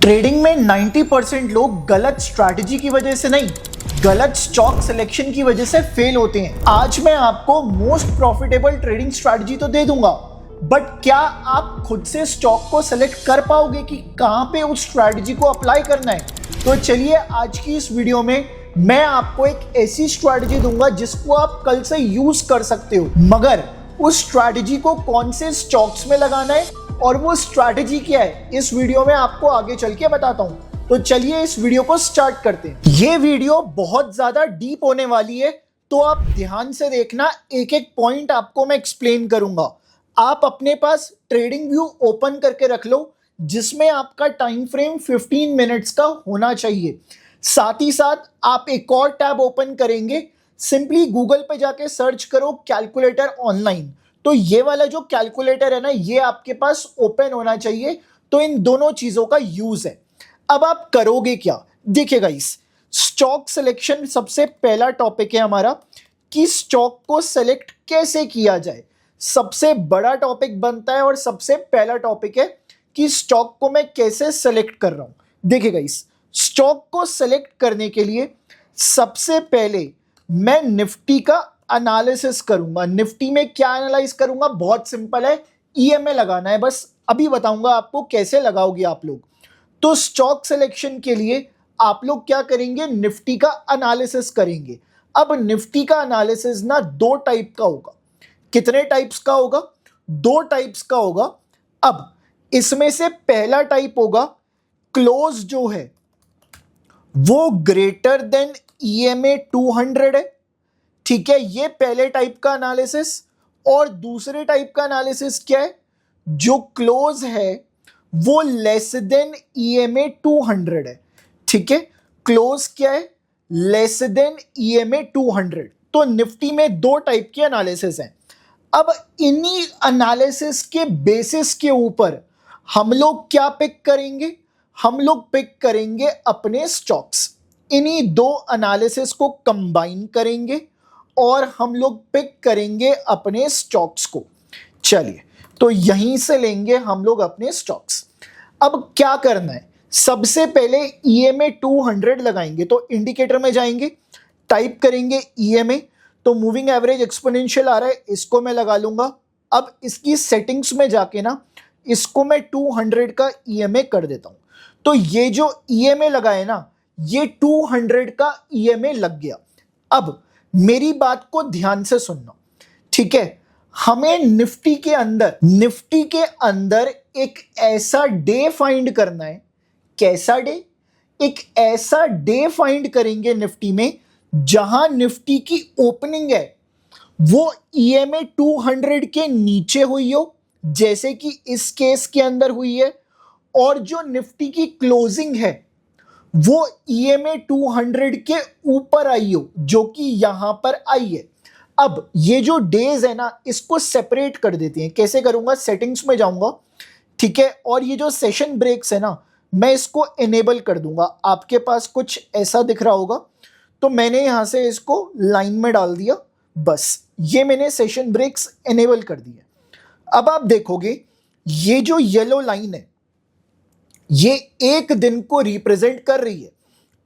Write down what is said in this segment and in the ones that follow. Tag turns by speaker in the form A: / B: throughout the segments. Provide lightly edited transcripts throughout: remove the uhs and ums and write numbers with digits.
A: Trading में 90% लोग गलत स्ट्रैटेजी की वजह से नहीं, गलत स्टॉक सिलेक्शन की वजह से फेल होते हैं। आज मैं आपको मोस्ट प्रॉफिटेबल ट्रेडिंग स्ट्रैटेजी तो दे दूंगा, बट क्या आप खुद से स्टॉक को सिलेक्ट कर पाओगे कि कहां पे उस स्ट्रैटेजी को अप्लाई करना है? तो चलिए आज की इस वीडियो में मैं आपको एक ऐसी स्ट्रैटेजी दूंगा जिसको आप कल से यूज कर सकते हो, मगर उस स्ट्रैटेजी को कौन से स्टॉक्स में लगाना है और वो स्ट्रैटेजी क्या है, इस वीडियो में आपको आगे चल के बताता हूं। तो चलिए इस वीडियो को स्टार्ट करते हैं। ये वीडियो बहुत ज्यादा डीप होने वाली है, तो आप ध्यान से देखना, एक एक पॉइंट आपको मैं एक्सप्लेन करूंगा। आप अपने पास ट्रेडिंग व्यू ओपन करके रख लो जिसमें आपका टाइम फ्रेम 15 मिनट्स का होना चाहिए। साथ ही साथ आप एक और टैब ओपन करेंगे, सिंपली गूगल पे जाके सर्च करो कैलकुलेटर ऑनलाइन। तो ये वाला जो कैलकुलेटर है ना, ये आपके पास ओपन होना चाहिए। तो इन दोनों चीजों का यूज है। अब आप करोगे क्या, देखिए गाइस, स्टॉक सिलेक्शन सबसे पहला टॉपिक है हमारा कि स्टॉक को सिलेक्ट कैसे किया जाए। सबसे बड़ा टॉपिक बनता है और सबसे पहला टॉपिक है कि स्टॉक को मैं कैसे सेलेक्ट कर रहा हूं। देखिए गाइस, स्टॉक को सेलेक्ट करने के लिए सबसे पहले मैं निफ्टी का एनालिसिस करूंगा। निफ्टी में क्या एनालाइज करूंगा, बहुत सिंपल है, ईएमए लगाना है। बस अभी बताऊंगा आपको कैसे लगाओगे आप लोग। तो स्टॉक सिलेक्शन के लिए आप लोग क्या करेंगे, निफ्टी का एनालिसिस करेंगे। अब निफ्टी का एनालिसिस ना दो टाइप का होगा। कितने टाइप्स का होगा? दो टाइप्स का होगा। अब इसमें से पहला टाइप होगा, क्लोज जो है वो ग्रेटर देन ईएमए 200 है, ठीक है, ये पहले टाइप का एनालिसिस। और दूसरे टाइप का एनालिसिस क्या है, जो क्लोज है वो लेस देन ईएमए 200 है, ठीक है। क्लोज क्या है, लेस देन ईएमए 200। तो निफ्टी में दो टाइप के एनालिसिस हैं। अब इन्हीं एनालिसिस के बेसिस के ऊपर हम लोग क्या पिक करेंगे, हम लोग पिक करेंगे अपने स्टॉक्स। इन्हीं दो एनालिसिस को कंबाइन करेंगे और हम लोग पिक करेंगे अपने स्टॉक्स को। चलिए, तो यहीं से लेंगे हम लोग अपने स्टॉक्स। अब क्या करना है, सबसे पहले ईएमए 200 लगाएंगे। तो इंडिकेटर में जाएंगे, टाइप करेंगे ईएमए। तो मूविंग एवरेज एक्सपोनेंशियल आ रहा है, इसको मैं लगा लूंगा। अब इसकी सेटिंग्स में जाके ना, इसको मैं 200 का ईएमए कर देता हूं। तो ये जो ईएमए लगा है ना, ये 200 का ईएमए लग गया। अब मेरी बात को ध्यान से सुनना, ठीक है। हमें निफ्टी के अंदर एक ऐसा डे फाइंड करना है। कैसा डे? एक ऐसा डे फाइंड करेंगे निफ्टी में जहां निफ्टी की ओपनिंग है वो ईएमए 200 के नीचे हुई हो, जैसे कि इस केस के अंदर हुई है, और जो निफ्टी की क्लोजिंग है वो ईएमए 200 के ऊपर आई हो, जो कि यहां पर आई है। अब ये जो डेज है ना, इसको सेपरेट कर देते हैं। कैसे करूंगा, सेटिंग्स में जाऊंगा, ठीक है, और ये जो सेशन ब्रेक्स है ना, मैं इसको इनेबल कर दूंगा। आपके पास कुछ ऐसा दिख रहा होगा, तो मैंने यहां से इसको लाइन में डाल दिया। बस ये मैंने सेशन ब्रेक्स इनेबल कर दिए। अब आप देखोगे ये जो येलो लाइन है ये एक दिन को रिप्रेजेंट कर रही है,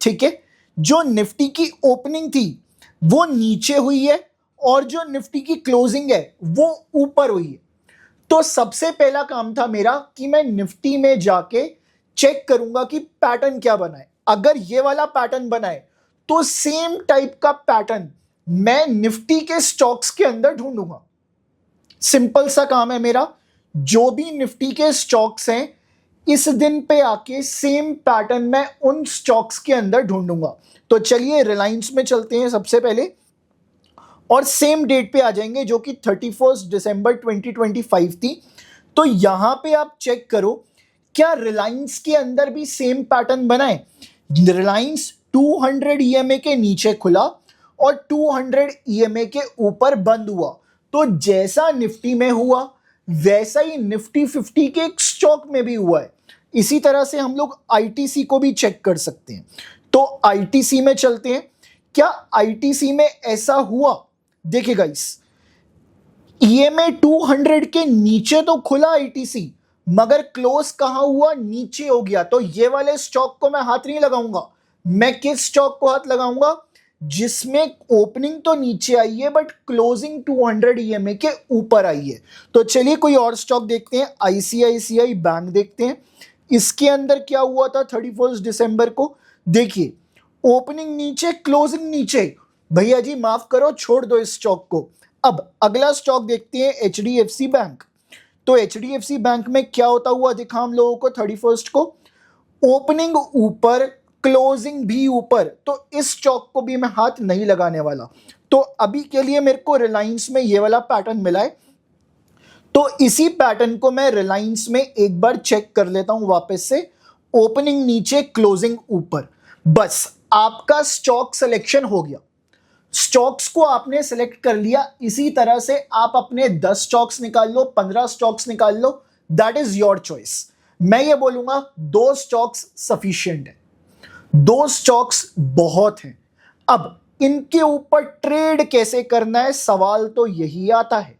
A: ठीक है। जो निफ्टी की ओपनिंग थी वो नीचे हुई है और जो निफ्टी की क्लोजिंग है वो ऊपर हुई है। तो सबसे पहला काम था मेरा कि मैं निफ्टी में जाके चेक करूंगा कि पैटर्न क्या बना है। अगर ये वाला पैटर्न बना है तो सेम टाइप का पैटर्न मैं निफ्टी के स्टॉक्स के अंदर ढूंढूंगा। सिंपल सा काम है मेरा। जो भी निफ्टी के स्टॉक्स हैं, इस दिन पे आके सेम पैटर्न मैं उन स्टॉक्स के अंदर ढूंढूंगा। तो चलिए रिलायंस में चलते हैं सबसे पहले, और सेम डेट पे आ जाएंगे जो कि 31 दिसंबर 2025 थी। तो यहां पे आप चेक करो, क्या रिलायंस के अंदर भी सेम पैटर्न बना है। रिलायंस 200 ईएमए के नीचे खुला और 200 ईएमए के ऊपर बंद हुआ। तो जैसा निफ्टी में हुआ वैसा ही निफ्टी 50 के एक स्टॉक में भी हुआ है। इसी तरह से हम लोग आईटीसी को भी चेक कर सकते हैं। तो आईटीसी में चलते हैं, क्या आईटीसी में ऐसा हुआ? देखिए गाइस, ईएमए 200 के नीचे तो खुला आईटीसी, मगर क्लोज कहां हुआ, नीचे हो गया, तो ये वाले स्टॉक को मैं हाथ नहीं लगाऊंगा। मैं किस स्टॉक को हाथ लगाऊंगा, जिसमें ओपनिंग तो नीचे आई है बट क्लोजिंग 200 ईएमए के ऊपर आई है। तो चलिए कोई और स्टॉक देखते हैं, आईसीआईसीआई बैंक देखते हैं। इसके अंदर क्या हुआ था 31 दिसंबर को, देखिए ओपनिंग नीचे क्लोजिंग नीचे, भैया जी माफ करो, छोड़ दो इस स्टॉक को। अब अगला स्टॉक देखते हैं एचडीएफसी बैंक। तो एचडीएफसी बैंक में क्या होता हुआ दिखा हम लोगों को 31 को, ओपनिंग ऊपर क्लोजिंग भी ऊपर, तो इस स्टॉक को भी मैं हाथ नहीं लगाने वाला। तो अभी के लिए मेरे को रिलायंस में ये वाला पैटर्न मिला है, तो इसी पैटर्न को मैं रिलायंस में एक बार चेक कर लेता हूं वापस से, ओपनिंग नीचे क्लोजिंग ऊपर। बस आपका स्टॉक सिलेक्शन हो गया, स्टॉक्स को आपने सेलेक्ट कर लिया। इसी तरह से आप अपने 10 स्टॉक्स निकाल लो, 15 स्टॉक्स निकाल लो, दैट इज योर चॉइस। मैं ये बोलूंगा 2 स्टॉक्स सफिशिएंट है, 2 स्टॉक्स बहुत हैं। अब इनके ऊपर ट्रेड कैसे करना है, सवाल तो यही आता है।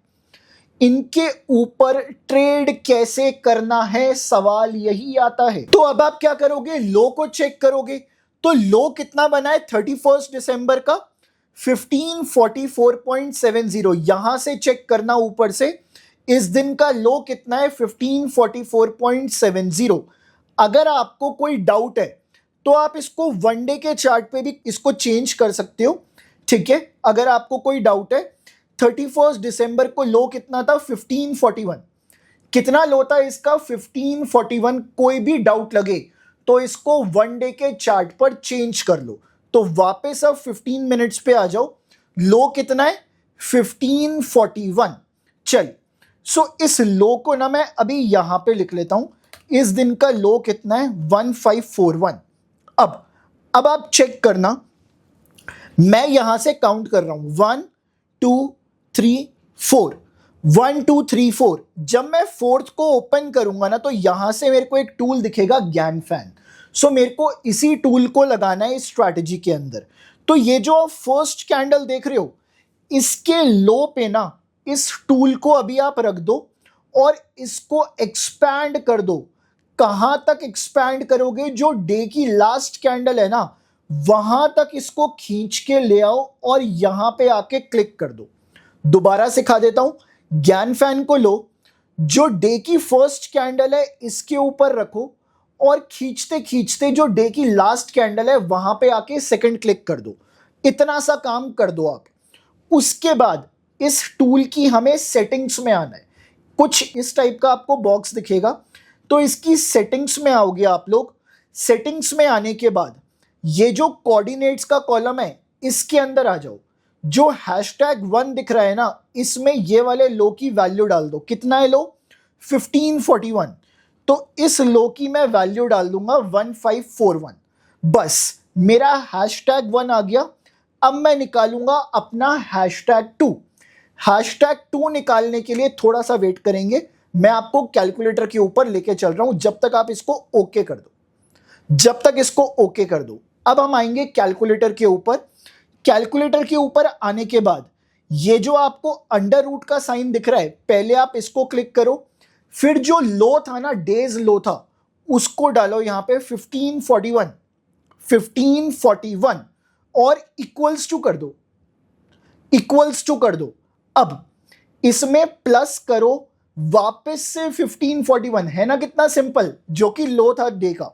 A: इनके ऊपर ट्रेड कैसे करना है, सवाल यही आता है। तो अब आप क्या करोगे, लो को चेक करोगे। तो लो कितना बना है 31 दिसंबर का, 1544.70, यहां से चेक करना ऊपर से। इस दिन का लो कितना है 1544.70। अगर आपको कोई डाउट है तो आप इसको वन डे के चार्ट पे भी इसको चेंज कर सकते हो, ठीक है। अगर आपको कोई डाउट है, 31 दिसंबर को लो कितना था 1541, कितना लो था इसका 1541, कोई भी डाउट लगे तो इसको वन डे के चार्ट पर चेंज कर लो। तो वापस अब 15 मिनट्स पे आ जाओ, लो कितना है 1541। चल सो इस लो को ना मैं अभी यहां पे लिख लेता हूं, इस दिन का लो कितना है 1541। अब आप चेक करना, मैं यहां से काउंट कर रहा हूं 1 2 3 4, 1 2 3 4। जब मैं फोर्थ को ओपन करूंगा ना तो यहां से मेरे को एक टूल दिखेगा ज्ञान फैन। सो मेरे को इसी टूल को लगाना है इस स्ट्रैटेजी के अंदर। तो ये जो आप फर्स्ट कैंडल देख रहे हो, इसके लो पे ना इस टूल को अभी आप रख दो और इसको एक्सपैंड कर दो। कहां तक एक्सपैंड करोगे, जो डे की लास्ट कैंडल है ना वहां तक इसको खींच के ले आओ और यहां पे आके क्लिक कर दो। दोबारा सिखा देता हूं, ज्ञान फैन को लो, जो डे की फर्स्ट कैंडल है इसके ऊपर रखो और खींचते खींचते जो डे की लास्ट कैंडल है वहां पे आके सेकंड क्लिक कर दो। इतना सा काम कर दो आप। उसके बाद इस टूल की हमें सेटिंग्स में आना है। कुछ इस टाइप का आपको बॉक्स दिखेगा, तो इसकी सेटिंग्स में आओगे आप लोग। सेटिंग्स में आने के बाद ये जो कोऑर्डिनेट्स का कॉलम है इसके अंदर आ जाओ। जो #1 दिख रहा है ना, इसमें ये वाले लो की वैल्यू डाल दो। कितना है लो 1541, तो इस लो की मैं वैल्यू डाल दूंगा 1541। बस मेरा #1 आ गया। अब मैं निकालूंगा अपना #2। #2 निकालने के लिए थोड़ा सा वेट करेंगे, मैं आपको कैलकुलेटर के ऊपर लेके चल रहा हूं, जब तक आप इसको ओके कर दो, जब तक इसको ओके कर दो। अब हम आएंगे कैलकुलेटर के ऊपर। कैलकुलेटर के ऊपर आने के बाद ये जो आपको अंडर रूट का साइन दिख रहा है, पहले आप इसको क्लिक करो, फिर जो लो था ना, डेज लो था, उसको डालो यहां पे 1541 और इक्वल्स टू कर दो, इक्वल्स टू कर दो। अब इसमें प्लस करो वापस से 1541, है ना कितना सिंपल, जो कि लो था डे का,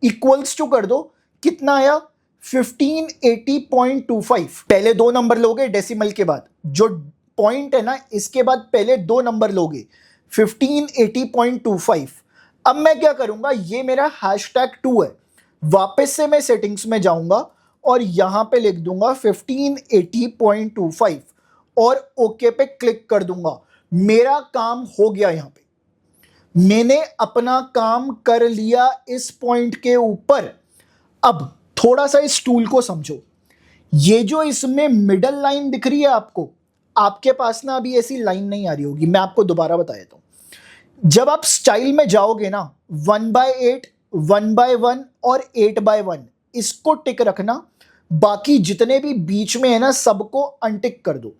A: इक्वल्स टू कर दो। कितना आया 1580.25। पहले 2 नंबर लोगे डेसिमल के बाद, जो पॉइंट है ना इसके बाद पहले 2 नंबर लोगे, 1580.25। अब मैं क्या करूंगा, ये मेरा #2 है, वापस से मैं सेटिंग्स में जाऊंगा और यहां पे लिख दूंगा 1580.25 और ओके पे क्लिक कर दूंगा। मेरा काम हो गया, यहां पे मैंने अपना काम कर लिया इस पॉइंट के ऊपर। अब थोड़ा सा इस टूल को समझो, ये जो इसमें मिडल लाइन दिख रही है आपको, आपके पास ना अभी ऐसी लाइन नहीं आ रही होगी, मैं आपको दोबारा बता देता हूं। जब आप स्टाइल में जाओगे ना 1/8, 1/1 और 8/1, इसको टिक रखना, बाकी जितने भी बीच में है ना सबको अनटिक कर दो।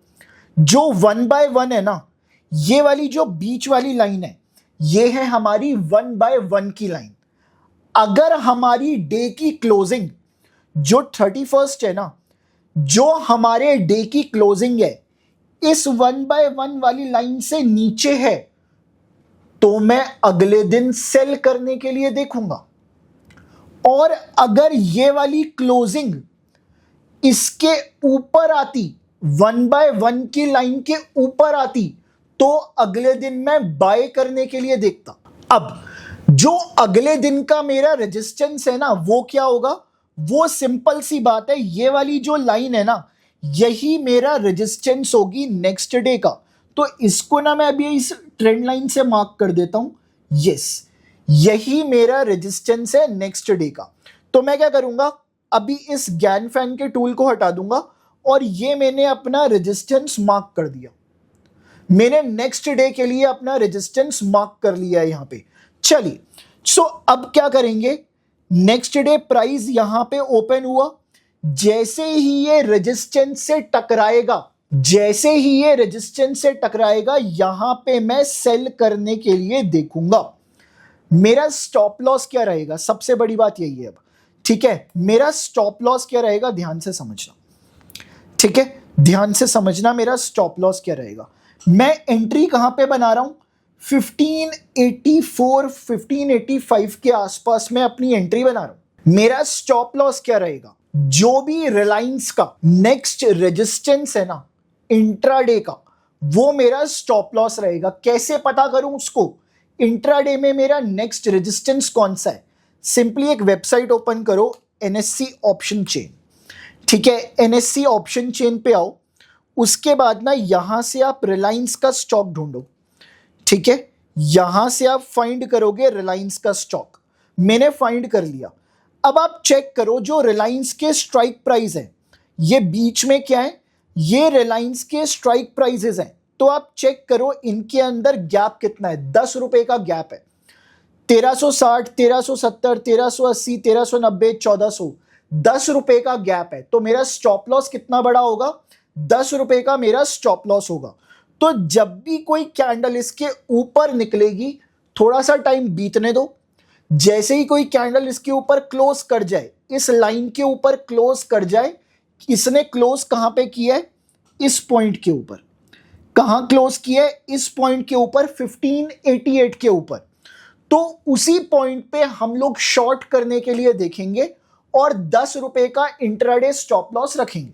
A: जो 1/1 है ना, ये वाली जो बीच वाली लाइन है, ये है हमारी 1/1 की लाइन। अगर हमारी डे की क्लोजिंग जो 31st है ना, जो हमारे डे की क्लोजिंग है इस 1/1 वाली लाइन से नीचे है, तो मैं अगले दिन सेल करने के लिए देखूंगा। और अगर ये वाली क्लोजिंग इसके ऊपर आती, 1/1 की लाइन के ऊपर आती, तो अगले दिन मैं बाय करने के लिए देखता। अब जो अगले दिन का मेरा रेजिस्टेंस है ना, वो क्या होगा? वो सिंपल सी बात है, ये वाली जो लाइन है ना, यही मेरा रेजिस्टेंस होगी नेक्स्ट डे का। तो इसको ना मैं अभी इस ट्रेंड लाइन से मार्क कर देता हूं। यस, यही मेरा रेजिस्टेंस है नेक्स्ट डे का। तो मैं क्या करूंगा, अभी इस गैन फैन के टूल को हटा दूंगा और ये मैंने अपना रेजिस्टेंस मार्क कर दिया। मैंने नेक्स्ट डे के लिए अपना रेजिस्टेंस मार्क कर लिया है यहां पे। चलिए, सो अब क्या करेंगे, नेक्स्ट डे प्राइस यहां पे ओपन हुआ, जैसे ही ये रेजिस्टेंस से टकराएगा, जैसे ही ये रेजिस्टेंस से टकराएगा, यहां पे मैं सेल करने के लिए देखूंगा। मेरा स्टॉप लॉस क्या रहेगा, सबसे बड़ी बात यही है। अब ठीक है, मेरा स्टॉप लॉस क्या रहेगा, ध्यान से समझना। ठीक है, ध्यान से समझना, मेरा स्टॉप लॉस क्या रहेगा। मैं एंट्री कहां पे बना रहा हूं, 1584 1585 के आसपास में अपनी एंट्री बना रहा हूं। मेरा स्टॉप लॉस क्या रहेगा, जो भी रिलायंस का नेक्स्ट रेजिस्टेंस है ना इंट्राडे का, वो मेरा स्टॉप लॉस रहेगा। कैसे पता करूं उसको, इंट्राडे में मेरा नेक्स्ट रेजिस्टेंस कौन सा है? सिंपली एक वेबसाइट ओपन करो, NSE ऑप्शन चेन। ठीक है, NSE ऑप्शन चेन पे आओ, उसके बाद ना यहां से आप रिलायंस का स्टॉक ढूंढो। ठीक है, यहां से आप फाइंड करोगे रिलायंस का स्टॉक। मैंने फाइंड कर लिया। अब आप चेक करो, जो रिलायंस के स्ट्राइक प्राइस है, ये बीच में क्या है, ये रिलायंस के स्ट्राइक प्राइसेस हैं। तो आप चेक करो इनके अंदर गैप कितना है, 10 रुपए का गैप है। 1360, 1370, 1380, 1390, 1400, 10 रुपए का गैप है। तो मेरा स्टॉप लॉस कितना बड़ा होगा, 10 रुपए का मेरा स्टॉप लॉस होगा। तो जब भी कोई कैंडल इसके ऊपर निकलेगी, थोड़ा सा टाइम बीतने दो, जैसे ही कोई कैंडल इसके ऊपर क्लोज कर जाए, इस लाइन के ऊपर क्लोज कर जाए, इसने क्लोज कहां पे किया है, इस पॉइंट के ऊपर। कहां क्लोज किया है, इस पॉइंट के ऊपर, 1588 के ऊपर। तो उसी पॉइंट पे हम लोग शॉर्ट करने के लिए देखेंगे और 10 रुपए का इंट्राडे स्टॉप लॉस रखेंगे।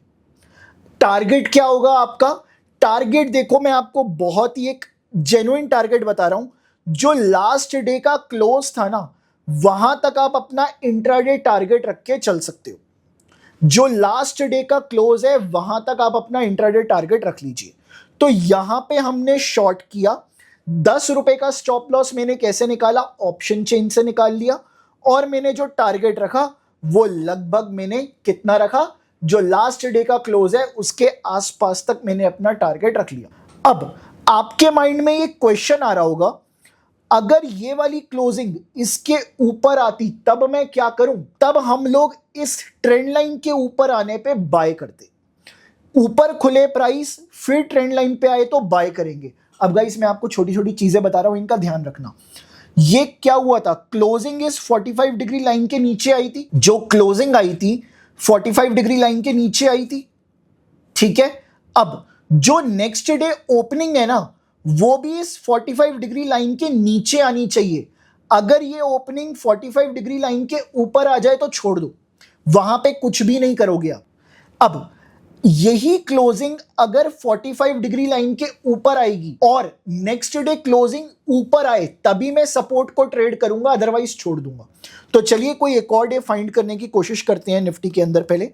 A: टारगेट क्या होगा आपका, टारगेट देखो, मैं आपको बहुत ही एक जेन्युइन टारगेट बता रहा हूं। जो लास्ट डे का क्लोज था ना, वहां तक आप अपना इंट्राडे टारगेट रख के चल सकते हो। जो लास्ट डे का क्लोज है, वहां तक आप अपना इंट्राडे टारगेट रख लीजिए। तो यहां पे हमने शॉर्ट किया, 10 रुपए का स्टॉप लॉस मैंने कैसे निकाला, ऑप्शन चेन से निकाल लिया। और मैंने जो टारगेट रखा, वो लगभग मैंने कितना रखा, जो लास्ट डे का क्लोज है उसके आसपास तक मैंने अपना टारगेट रख लिया। अब आपके माइंड में ये क्वेश्चन आ रहा होगा, अगर ये वाली क्लोजिंग इसके ऊपर आती तब मैं क्या करूं? तब हम लोग इस ट्रेंड लाइन के ऊपर आने पे बाय करते। ऊपर खुले प्राइस, फिर ट्रेंड लाइन पे आए तो बाय करेंगे। अब गाइस मैं आपको छोटी छोटी चीजें बता रहा हूं, इनका ध्यान रखना। ये क्या हुआ था, क्लोजिंग इस 45 डिग्री लाइन के नीचे आई थी। जो क्लोजिंग आई थी 45 डिग्री लाइन के नीचे आई थी। ठीक है, अब जो नेक्स्ट डे ओपनिंग है ना, वो भी इस 45 डिग्री लाइन के नीचे आनी चाहिए। अगर ये ओपनिंग 45 डिग्री लाइन के ऊपर आ जाए तो छोड़ दो, वहां पे कुछ भी नहीं करोगे आप। अब यही क्लोजिंग अगर 45 डिग्री लाइन के ऊपर आएगी और नेक्स्ट डे क्लोजिंग ऊपर आए, तभी मैं सपोर्ट को ट्रेड करूंगा, अदरवाइज छोड़ दूंगा। तो चलिए कोई एक और डे फाइंड करने की कोशिश करते हैं निफ्टी के अंदर पहले,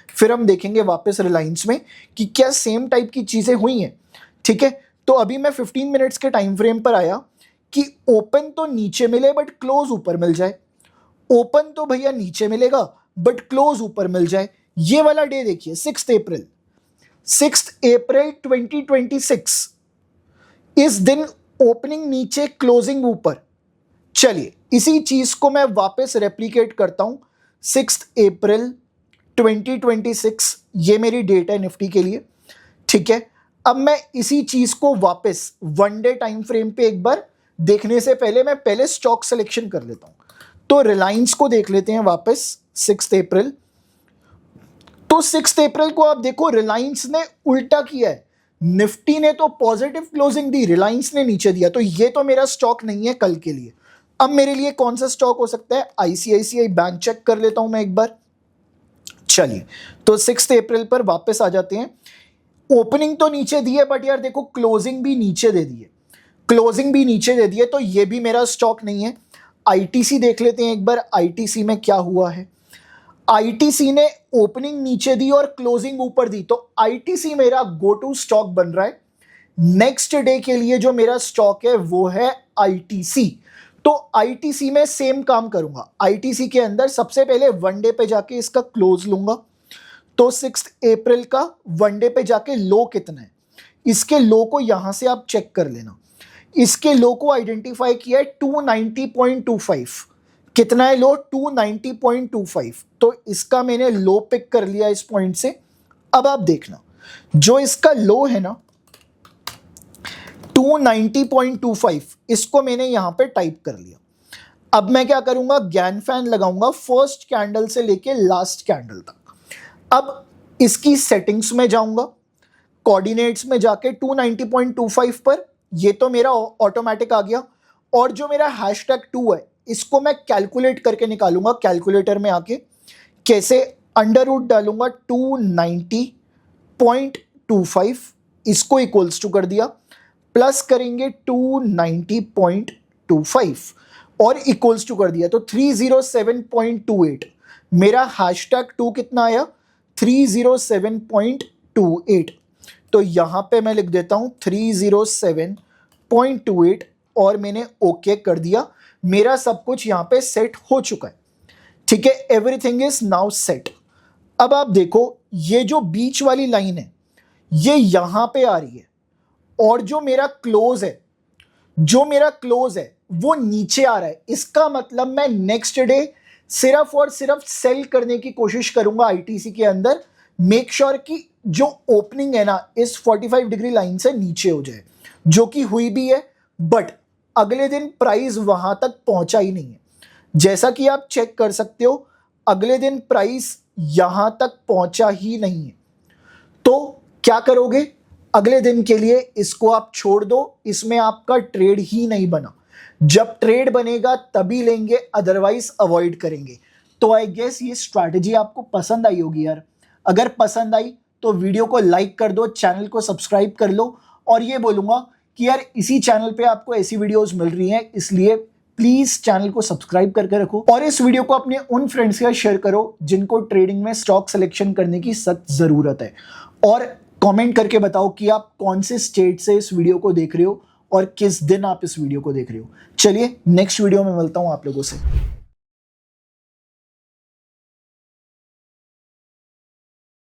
A: फिर हम देखेंगे वापस रिलायंस में कि क्या सेम टाइप की चीजें हुई हैं। ठीक है, तो अभी मैं 15 मिनट्स के टाइम फ्रेम पर आया कि ओपन तो नीचे मिले बट क्लोज ऊपर मिल जाए। ओपन तो भैया नीचे मिलेगा बट क्लोज ऊपर मिल जाए। ये वाला डे देखिए, 6 अप्रैल 2026, इस दिन ओपनिंग नीचे, क्लोजिंग ऊपर। चलिए इसी चीज को मैं वापस रेप्लिकेट करता हूं, 6 अप्रैल 2026, ये मेरी डेट है निफ्टी के लिए। ठीक है, अब मैं इसी चीज को वापस 1 डे टाइम फ्रेम पे एक बार देखने से पहले मैं पहले स्टॉक सिलेक्शन कर लेता हूं। तो रिलायंस को देख लेते हैं वापस 6 अप्रैल। तो 6 अप्रैल को आप देखो रिलायंस ने उल्टा किया है, निफ्टी ने तो पॉजिटिव क्लोजिंग दी, रिलायंस ने नीचे दिया। तो ये तो मेरा स्टॉक नहीं है कल के लिए। अब मेरे लिए कौन सा स्टॉक हो सकता है? आईसीआईसीआई बैंक चेक कर लेता हूं मैं एक बार। चलिए, तो 6 अप्रैल पर वापस आ जाते हैं। ओपनिंग तो नीचे दी है, बट यार देखो क्लोजिंग भी नीचे दे दी है, क्लोजिंग भी नीचे दे दी है, तो ये भी मेरा स्टॉक नहीं है। आईटीसी देख लेते हैं एक बार, आईटीसी में क्या हुआ है। आईटीसी ने ओपनिंग नीचे दी और क्लोजिंग ऊपर दी, तो आईटीसी मेरा गो टू स्टॉक बन रहा है। नेक्स्ट डे के लिए जो मेरा स्टॉक है वो है आईटीसी। तो आईटीसी में सेम काम करूंगा। आईटीसी के अंदर सबसे पहले वनडे पे जाके इसका क्लोज लूंगा। तो 6 अप्रैल का वनडे पे जाके लो कितना है, इसके लो को यहां से आप चेक कर लेना। इसके लो को आइडेंटिफाई किया है 290.25। कितना है लो? 290.25। तो इसका मैंने लो पिक कर लिया इस पॉइंट से। अब आप देखना, जो इसका लो है ना 290.25, इसको मैंने यहां पे टाइप कर लिया। अब मैं क्या करूंगा? गैन फैन लगाऊंगा फर्स्ट कैंडल से लेके लास्ट कैंडल तक। अब इसकी सेटिंग्स में जाऊंगा, कोऑर्डिनेट्स में जाके 290.25 पर, ये तो मेरा ऑटोमेटिक आ गया। और जो मेरा #2 है इसको मैं कैलकुलेट करके निकालूंगा कैलकुलेटर में आके। कैसे? अंडर रूट डालूंगा 290.25, इसको इक्वल्स टू कर दिया, प्लस करेंगे 290.25 और इक्वल्स टू कर दिया, तो 307.28। मेरा #2 कितना आया? 307.28। तो यहां पे मैं लिख देता हूं 307.28 और मैंने ओके कर दिया। मेरा सब कुछ यहां पे सेट हो चुका है। ठीक है, एवरीथिंग इज नाउ सेट। अब आप देखो, ये जो बीच वाली लाइन है ये यहां पे आ रही है, और जो मेरा क्लोज है वो नीचे आ रहा है। इसका मतलब मैं नेक्स्ट डे सिर्फ और सिर्फ सेल करने की कोशिश करूंगा आईटीसी के अंदर। मेक श्योर कि जो ओपनिंग है ना इस 45 डिग्री लाइन से नीचे हो जाए, जो कि हुई भी है, बट अगले दिन प्राइस वहां तक पहुंचा ही नहीं है। जैसा कि आप चेक कर सकते हो, अगले दिन प्राइस यहां तक पहुंचा ही नहीं है। तो क्या करोगे? अगले दिन के लिए इसको आप छोड़ दो, इसमें आपका ट्रेड ही नहीं बना। जब ट्रेड बनेगा तभी लेंगे, अदरवाइज अवॉइड करेंगे। तो आई गेस ये स्ट्रैटेजी आपको पसंद आई होगी यार। अगर पसंद आई तो वीडियो को लाइक कर दो, चैनल को सब्सक्राइब कर लो। और ये बोलूंगा कि यार इसी चैनल पे आपको ऐसी वीडियोस मिल रही हैं, इसलिए प्लीज चैनल को सब्सक्राइब करके रखो और इस वीडियो को अपने उन फ्रेंड्स के साथ शेयर करो जिनको ट्रेडिंग में स्टॉक सिलेक्शन करने की सख्त जरूरत है। और कमेंट करके बताओ कि आप कौन से स्टेट से इस वीडियो को देख रहे हो और किस दिन आप इस वीडियो को देख रहे हो। चलिए नेक्स्ट वीडियो में मिलता हूं आप लोगों से।